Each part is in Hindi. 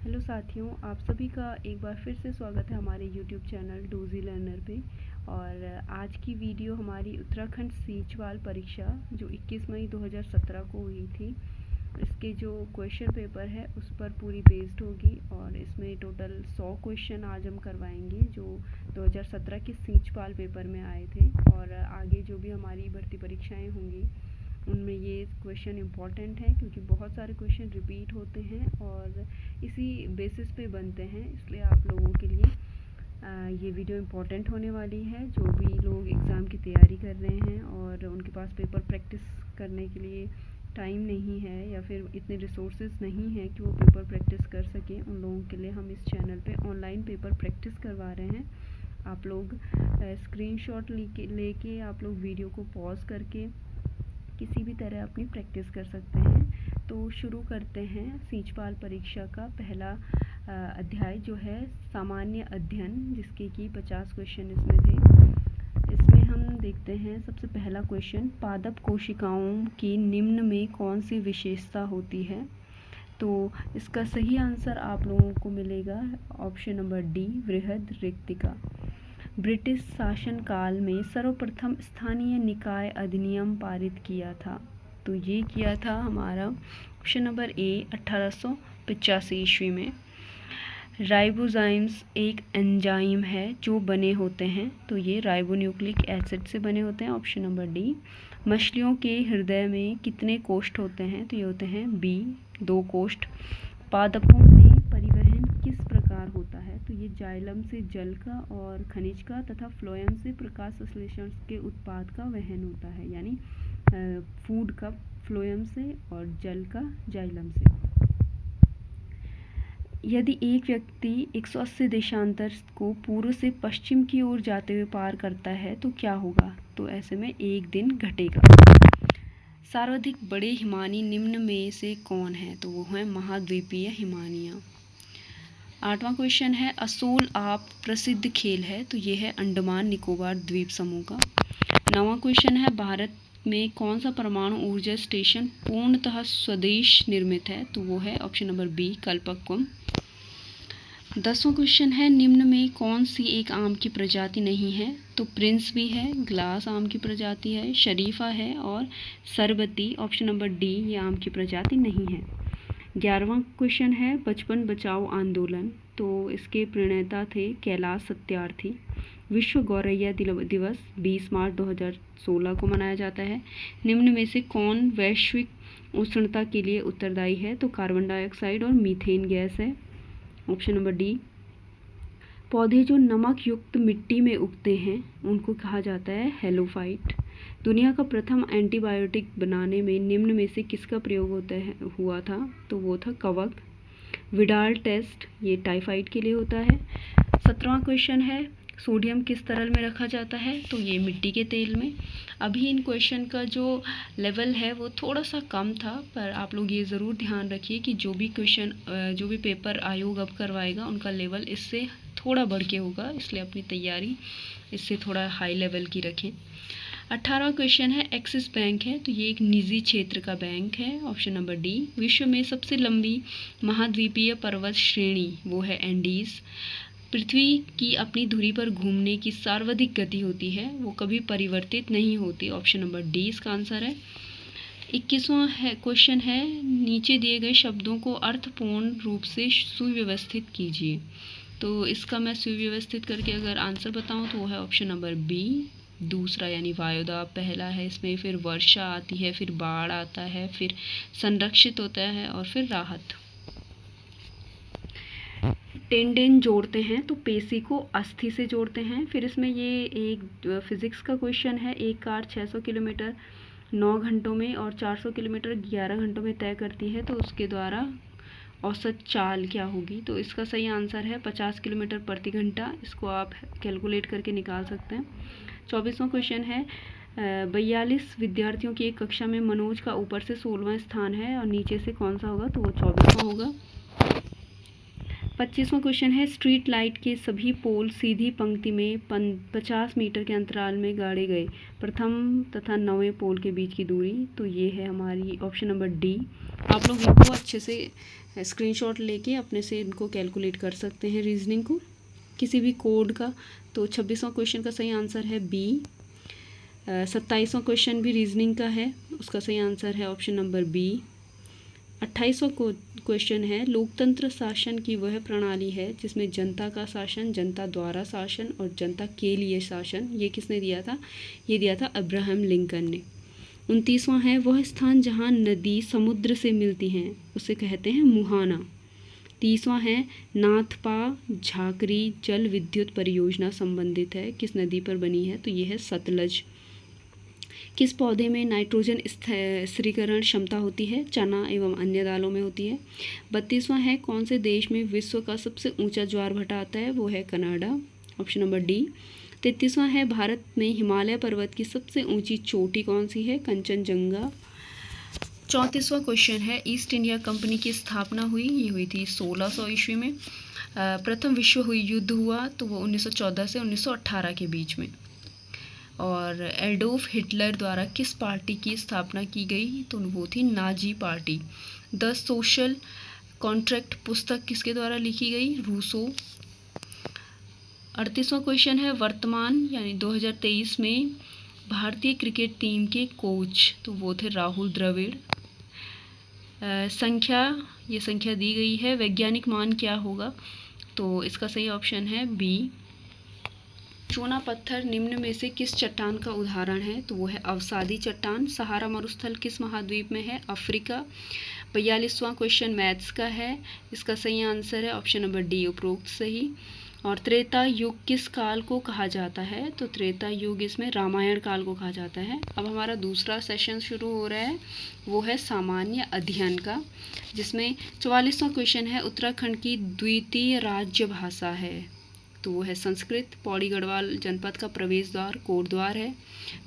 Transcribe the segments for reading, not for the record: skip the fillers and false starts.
हेलो साथियों, आप सभी का एक बार फिर से स्वागत है हमारे यूट्यूब चैनल डूजी लर्नर पे। और आज की वीडियो हमारी उत्तराखंड सीचवाल परीक्षा जो 21 मई 2017 को हुई थी, इसके जो क्वेश्चन पेपर है उस पर पूरी बेस्ड होगी। और इसमें टोटल 100 क्वेश्चन आज हम करवाएंगे जो 2017 के सीचवाल पेपर में आए थे। और आगे जो भी हमारी भर्ती परीक्षाएँ होंगी उनमें ये क्वेश्चन इम्पॉर्टेंट है, क्योंकि बहुत सारे क्वेश्चन रिपीट होते हैं और इसी बेसिस पे बनते हैं। इसलिए आप लोगों के लिए ये वीडियो इम्पॉर्टेंट होने वाली है। जो भी लोग एग्ज़ाम की तैयारी कर रहे हैं और उनके पास पेपर प्रैक्टिस करने के लिए टाइम नहीं है या फिर इतने रिसोर्सेज नहीं है कि वो पेपर प्रैक्टिस कर सकें, उन लोगों के लिए हम इस चैनल पे ऑनलाइन पेपर प्रैक्टिस करवा रहे हैं। आप लोग स्क्रीनशॉट लेके आप लोग वीडियो को पॉज करके किसी भी तरह अपनी प्रैक्टिस कर सकते हैं। तो शुरू करते हैं सीचवाल परीक्षा का पहला अध्याय जो है सामान्य अध्ययन, जिसके कि 50 क्वेश्चन इसमें थे। इसमें हम देखते हैं सबसे पहला क्वेश्चन, पादप कोशिकाओं की निम्न में कौन सी विशेषता होती है। तो इसका सही आंसर आप लोगों को मिलेगा ऑप्शन नंबर डी, वृहद रिक्तिका। ब्रिटिश शासनकाल में सर्वप्रथम स्थानीय निकाय अधिनियम पारित किया था। तो ये किया था हमारा ऑप्शन नंबर ए 1885 ईस्वी में। राइबोजाइम्स एक एंजाइम है जो बने होते हैं, तो ये राइबोन्यूक्लिक एसिड से बने होते हैं, ऑप्शन नंबर डी। मछलियों के हृदय में कितने कोष्ठ होते हैं, तो ये होते हैं बी, 2 कोष्ठ। पादपों में परिवहन किस प्रकार होता है, तो ये जाइलम से जल का और खनिज का तथा फ्लोएम से प्रकाश संश्लेषण के उत्पाद का वहन होता है, यानी फूड का फ्लोएम से और जल का जाइलम से। यदि एक व्यक्ति 180 देशांतर को पूर्व से पश्चिम की ओर जाते हुए पार करता है तो क्या होगा, तो ऐसे में 1 दिन घटेगा। सर्वाधिक बड़े हिमानी निम्न में से कौन है, तो वो है महाद्वीपीय हिमानियाँ। 8वां क्वेश्चन है, असोल आप प्रसिद्ध खेल है, तो ये है अंडमान निकोबार द्वीप समूह का। 9वां क्वेश्चन है, भारत में कौन सा परमाणु ऊर्जा स्टेशन पूर्णतः स्वदेश निर्मित है, तो वो है ऑप्शन नंबर बी, कल्पक्कम। 10वां क्वेश्चन है, निम्न में कौन सी एक आम की प्रजाति नहीं है, तो प्रिंस भी है, ग्लास आम की प्रजाति है, शरीफा है और सरबती, ऑप्शन नंबर डी, ये आम की प्रजाति नहीं है। 11वां क्वेश्चन है, बचपन बचाओ आंदोलन, तो इसके प्रणेता थे कैलाश सत्यार्थी। विश्व गौरैया दिवस 20 मार्च 2016 को मनाया जाता है। निम्न में से कौन वैश्विक उष्णता के लिए उत्तरदायी है, तो कार्बन डाइऑक्साइड और मीथेन गैस है, ऑप्शन नंबर डी। पौधे जो नमक युक्त मिट्टी में उगते हैं उनको कहा जाता है हेलोफाइट। दुनिया का प्रथम एंटीबायोटिक बनाने में निम्न में से किसका प्रयोग हुआ था, तो वो था कवक। विडाल टेस्ट ये टाइफाइड के लिए होता है। 17वां क्वेश्चन है, सोडियम किस तरल में रखा जाता है, तो ये मिट्टी के तेल में। अभी इन क्वेश्चन का जो लेवल है वो थोड़ा सा कम था, पर आप लोग ये ज़रूर ध्यान रखिए कि जो भी पेपर आयोग अब करवाएगा उनका लेवल इससे थोड़ा बढ़ के होगा, इसलिए अपनी तैयारी इससे थोड़ा हाई लेवल की रखें। 18वां क्वेश्चन है, एक्सिस बैंक है, तो ये एक निजी क्षेत्र का बैंक है, ऑप्शन नंबर डी। विश्व में सबसे लंबी महाद्वीपीय पर्वत श्रेणी वो है एंडीज। पृथ्वी की अपनी धुरी पर घूमने की सर्वाधिक गति होती है, वो कभी परिवर्तित नहीं होती, ऑप्शन नंबर डी इसका आंसर है। 21वां क्वेश्चन है, नीचे दिए गए शब्दों को अर्थपूर्ण रूप से सुव्यवस्थित कीजिए। तो इसका मैं सुव्यवस्थित करके अगर आंसर बताऊं तो वो है ऑप्शन नंबर बी, दूसरा यानी वायुदाब पहला है इसमें, फिर वर्षा आती है, फिर बाढ़ आता है, फिर संरक्षित होता है और फिर राहत। टेंडेन जोड़ते हैं तो पेशी को अस्थि से जोड़ते हैं। फिर इसमें ये एक फिजिक्स का क्वेश्चन है, एक कार 600 किलोमीटर 9 घंटों में और 400 किलोमीटर 11 घंटों में तय करती है, तो उसके द्वारा औसत चाल क्या होगी, तो इसका सही आंसर है 50 किलोमीटर प्रति घंटा। इसको आप कैलकुलेट करके निकाल सकते हैं। 24वां क्वेश्चन है, 42 विद्यार्थियों की एक कक्षा में मनोज का ऊपर से 16वां स्थान है और नीचे से कौन सा होगा, तो वो 24वां होगा। 25वां क्वेश्चन है, स्ट्रीट लाइट के सभी पोल सीधी पंक्ति में 50 मीटर के अंतराल में गाड़े गए। प्रथम तथा 9वें पोल के बीच की दूरी, तो ये है हमारी ऑप्शन नंबर डी। आप लोग इनको अच्छे से स्क्रीनशॉट लेके अपने से इनको कैलकुलेट कर सकते हैं रीजनिंग को किसी भी कोड का। तो 26वां क्वेश्चन का सही आंसर है बी। 27वां क्वेश्चन भी रीजनिंग का है, उसका सही आंसर है ऑप्शन नंबर बी। 28वां क्वेश्चन है, लोकतंत्र शासन की वह प्रणाली है जिसमें जनता का शासन, जनता द्वारा शासन और जनता के लिए शासन, ये किसने दिया था? ये दिया था अब्राहम लिंकन ने। 29वां है, वह स्थान जहाँ नदी समुद्र से मिलती हैं उसे कहते हैं मुहाना। 30वां है, नाथपा झाकरी जल विद्युत परियोजना संबंधित है, किस नदी पर बनी है? तो ये है सतलज। किस पौधे में नाइट्रोजन स्थिरीकरण क्षमता होती है? चना एवं अन्य दालों में होती है। 32वां है, कौन से देश में विश्व का सबसे ऊंचा ज्वार भाटा आता है? वो है कनाडा, ऑप्शन नंबर डी। 33वां है, भारत में हिमालय पर्वत की सबसे ऊंची चोटी कौन सी है? कंचनजंगा। 34वां क्वेश्चन है, ईस्ट इंडिया कंपनी की स्थापना हुई, ये हुई थी 1600 ईस्वी में। प्रथम विश्व युद्ध हुआ तो वो 1914 से 1918 के बीच में। और एडोल्फ हिटलर द्वारा किस पार्टी की स्थापना की गई? तो वो थी Nazi party. The social contract पुस्तक किसके द्वारा लिखी गई? रूसो। 38वां क्वेश्चन है, वर्तमान यानी 2023 में भारतीय क्रिकेट टीम के कोच, तो वो थे राहुल द्रविड़। ये संख्या दी गई है, वैज्ञानिक मान क्या होगा? तो इसका सही ऑप्शन है बी। चूना पत्थर निम्न में से किस चट्टान का उदाहरण है? तो वो है अवसादी चट्टान। सहारा मरुस्थल किस महाद्वीप में है? अफ्रीका। 42वां क्वेश्चन मैथ्स का है, इसका सही आंसर है ऑप्शन नंबर डी, उपरोक्त सही। और त्रेता युग किस काल को कहा जाता है? तो त्रेता युग इसमें रामायण काल को कहा जाता है। अब हमारा दूसरा सेशन शुरू हो रहा है, वो है सामान्य अध्ययन का, जिसमें 44वां क्वेश्चन है, उत्तराखंड की द्वितीय राज्य भाषा है, तो वो है संस्कृत। पौड़ी गढ़वाल जनपद का प्रवेश द्वार कोटद्वार है।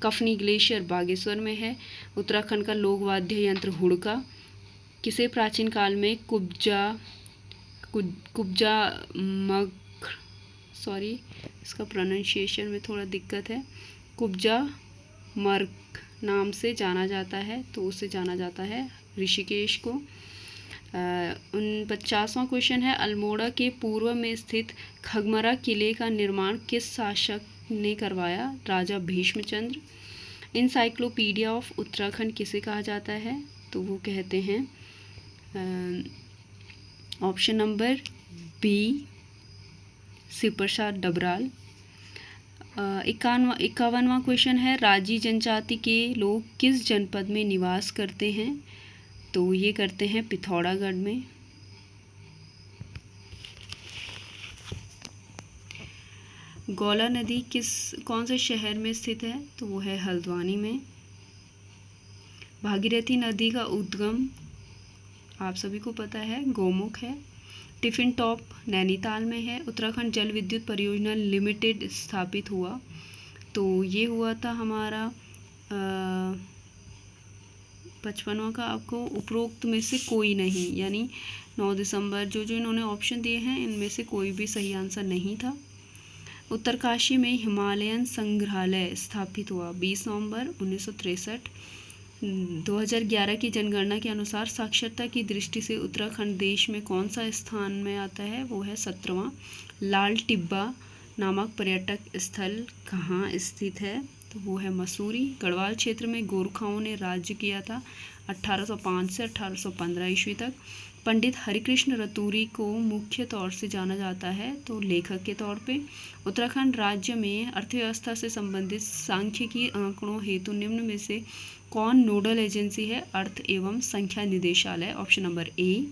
कफनी ग्लेशियर बागेश्वर में है। उत्तराखंड का लोक वाद्य यंत्र हुड़का। किसे प्राचीन काल में इसका प्रोनाउंसिएशन में थोड़ा दिक्कत है, कुब्जा मर्ग नाम से जाना जाता है, तो उससे जाना जाता है ऋषिकेश को। 49वां क्वेश्चन है, अल्मोड़ा के पूर्व में स्थित खगमरा किले का निर्माण किस शासक ने करवाया? राजा भीष्मचंद्र। इंसाइक्लोपीडिया ऑफ उत्तराखंड किसे कहा जाता है? तो वो कहते हैं ऑप्शन नंबर बी, शिव प्रसाद डबराल। 51वां क्वेश्चन है, राजी जनजाति के लोग किस जनपद में निवास करते हैं? तो ये करते हैं पिथौरागढ़ में। गौला नदी कौन से शहर में स्थित है? तो वो है हल्द्वानी में। भागीरथी नदी का उद्गम आप सभी को पता है, गोमुख है। टिफिन टॉप नैनीताल में है। उत्तराखंड जल विद्युत परियोजना लिमिटेड स्थापित हुआ, तो ये हुआ था हमारा 55वां का। आपको उपरोक्त में से कोई नहीं, यानी 9 दिसंबर, जो इन्होंने ऑप्शन दिए हैं इनमें से कोई भी सही आंसर नहीं था। उत्तरकाशी में हिमालयन संग्रहालय स्थापित हुआ 20 नवंबर 1963। 2011 की जनगणना के अनुसार साक्षरता की दृष्टि से उत्तराखंड देश में कौन सा स्थान में आता है? वो है 17वां। लाल टिब्बा नामक पर्यटक स्थल कहाँ स्थित है? तो वो है मसूरी। गढ़वाल क्षेत्र में गोरखाओं ने राज्य किया था 1805 से 1815 ईस्वी तक। पंडित हरिकृष्ण रतूरी को मुख्य तौर से जाना जाता है, तो लेखक के तौर पे। उत्तराखंड राज्य में अर्थव्यवस्था से संबंधित सांख्यिकी आंकड़ों हेतु निम्न में से कौन नोडल एजेंसी है? अर्थ एवं संख्या निदेशालय, ऑप्शन नंबर ए।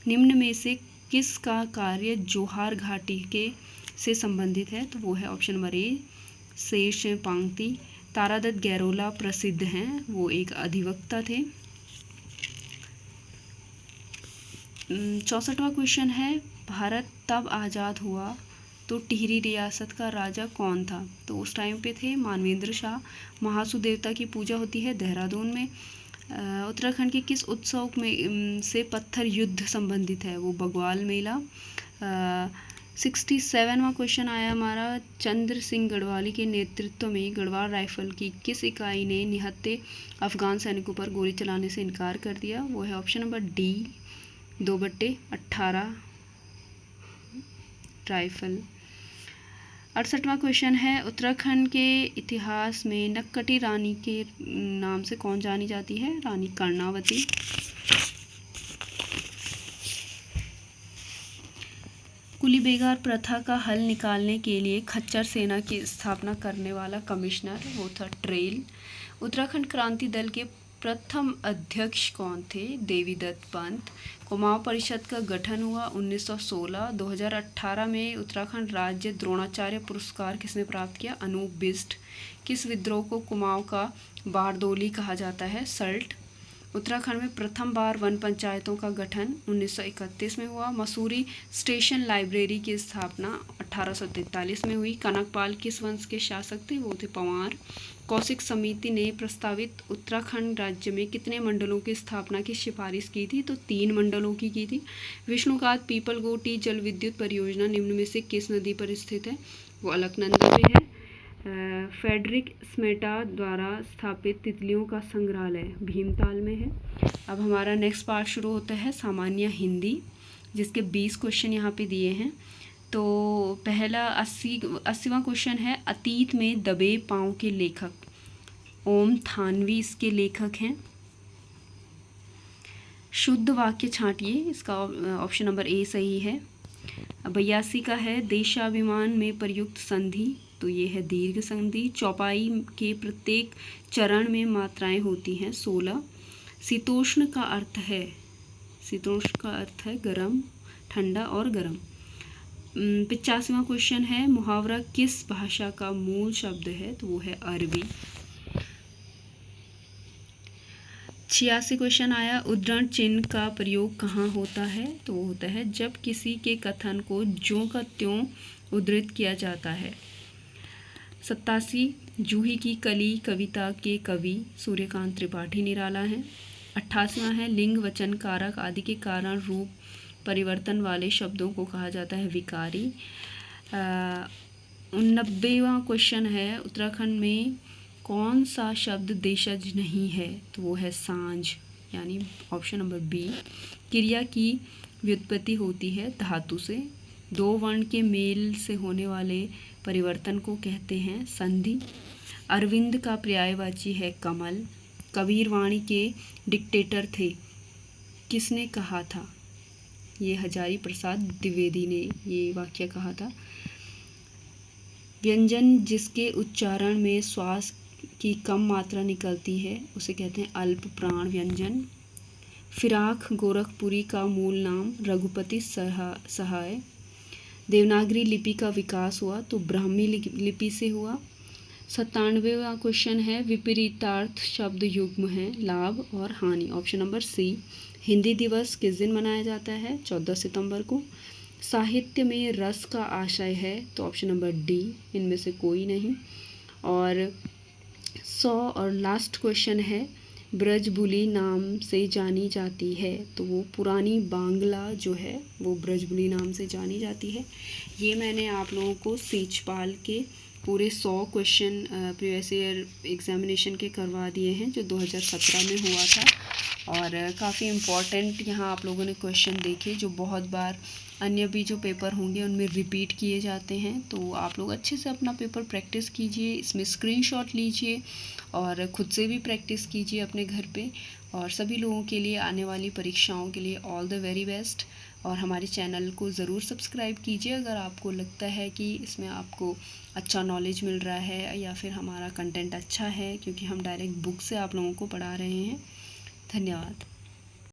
निम्न में से किसका कार्य जोहार घाटी के से संबंधित है? तो वो है ऑप्शन नंबर ए, शेष पांगती। तारादत्त गैरोला प्रसिद्ध हैं, वो एक अधिवक्ता थे। 64वां क्वेश्चन है, भारत तब आज़ाद हुआ तो टिहरी रियासत का राजा कौन था? तो उस टाइम पे थे मानवेंद्र शाह। महासू देवता की पूजा होती है देहरादून में। उत्तराखंड के किस उत्सव में से पत्थर युद्ध संबंधित है? वो बग्वाल मेला। 67वां क्वेश्चन आया हमारा, चंद्र सिंह गढ़वाली के नेतृत्व में गढ़वाल राइफल की किस इकाई ने निहत्थे अफगान सैनिकों पर गोली चलाने से इनकार कर दिया? वो है ऑप्शन नंबर डी, 2/18 राइफल। 68वां क्वेश्चन है, उत्तराखंड के इतिहास में नक्कटी रानी के नाम से कौन जानी जाती है? रानी कर्णावती। कुली बेगार प्रथा का हल निकालने के लिए खच्चर सेना की स्थापना करने वाला कमिश्नर वो था ट्रेल। उत्तराखंड क्रांति दल के प्रथम अध्यक्ष कौन थे? देवीदत्त पंत। कुमाऊं परिषद का गठन हुआ 1916। 2018 में उत्तराखंड राज्य द्रोणाचार्य पुरस्कार किसने प्राप्त किया? अनूप बिष्ट। किस विद्रोह को कुमाऊं का बारदोली कहा जाता है? सल्ट। उत्तराखंड में प्रथम बार वन पंचायतों का गठन 1931 में हुआ। मसूरी स्टेशन लाइब्रेरी की स्थापना 1843 में हुई। कनकपाल किस वंश के शासक थे? वो थे पंवार। कौशिक समिति ने प्रस्तावित उत्तराखंड राज्य में कितने मंडलों की स्थापना की सिफारिश की थी? तो 3 मंडलों की थी। विष्णुघाट पीपलगोटी जल विद्युत परियोजना निम्न में से किस नदी पर स्थित है? वो अलकनंदा में है। फ्रेडरिक स्मेटा द्वारा स्थापित तितलियों का संग्रहालय भीमताल में है। अब हमारा नेक्स्ट पार्ट शुरू होता है सामान्य हिंदी, जिसके 20 क्वेश्चन यहाँ पे दिए हैं। तो पहला 80वां क्वेश्चन है, अतीत में दबे पाँव के लेखक ओम थानवी इसके लेखक हैं। शुद्ध वाक्य छांटिए, इसका ऑप्शन नंबर ए सही है। 82 का है, देशाभिमान में प्रयुक्त संधि, तो ये है दीर्घ संधि। चौपाई के प्रत्येक चरण में मात्राएं होती हैं 16। शीतोष्ण का अर्थ है गर्म, ठंडा और गर्म। 85वां क्वेश्चन है, मुहावरा किस भाषा का मूल शब्द है? तो वो है अरबी। 86 क्वेश्चन आया, उद्धरण चिन्ह का प्रयोग कहाँ होता है? तो वो होता है जब किसी के कथन को ज्यों का त्यों उद्धृत किया जाता है। 87, जूही की कली कविता के कवि सूर्यकांत त्रिपाठी निराला हैं। 88वां है, लिंग वचन कारक आदि के कारण रूप परिवर्तन वाले शब्दों को कहा जाता है विकारी। 89वां क्वेश्चन है, उत्तराखंड में कौन सा शब्द देशज नहीं है? तो वो है सांझ, यानी ऑप्शन नंबर बी। क्रिया की व्युत्पत्ति होती है धातु से। 2 वर्ण के मेल से होने वाले परिवर्तन को कहते हैं संधि। अरविंद का पर्यायवाची है कमल। कबीर वाणी के डिक्टेटर थे, किसने कहा था? ये हजारी प्रसाद द्विवेदी ने ये वाक्य कहा था। व्यंजन जिसके उच्चारण में श्वास की कम मात्रा निकलती है उसे कहते हैं अल्प प्राण व्यंजन। फिराक गोरखपुरी का मूल नाम रघुपति सहाय। देवनागरी लिपि का विकास हुआ तो ब्राह्मी लिपि से हुआ। 97वां क्वेश्चन है, विपरीतार्थ शब्द युग्म है लाभ और हानि, ऑप्शन नंबर सी। हिंदी दिवस किस दिन मनाया जाता है? 14 सितंबर को। साहित्य में रस का आशय है, तो ऑप्शन नंबर डी, इनमें से कोई नहीं। और 100 और लास्ट क्वेश्चन है, ब्रजबुली नाम से जानी जाती है, तो वो पुरानी बांग्ला जो है वो ब्रजबुली नाम से जानी जाती है। ये मैंने आप लोगों को सीचपाल के पूरे 100 क्वेश्चन प्रीवियस ईयर एग्जामिनेशन के करवा दिए हैं जो 2017 में हुआ था। और काफ़ी इम्पॉर्टेंट यहाँ आप लोगों ने क्वेश्चन देखे जो बहुत बार अन्य भी जो पेपर होंगे उनमें रिपीट किए जाते हैं। तो आप लोग अच्छे से अपना पेपर प्रैक्टिस कीजिए, इसमें स्क्रीनशॉट लीजिए और ख़ुद से भी प्रैक्टिस कीजिए अपने घर पे। और सभी लोगों के लिए आने वाली परीक्षाओं के लिए ऑल द वेरी बेस्ट। और हमारे चैनल को ज़रूर सब्सक्राइब कीजिए अगर आपको लगता है कि इसमें आपको अच्छा नॉलेज मिल रहा है या फिर हमारा कंटेंट अच्छा है, क्योंकि हम डायरेक्ट बुक से आप लोगों को पढ़ा रहे हैं। धन्यवाद।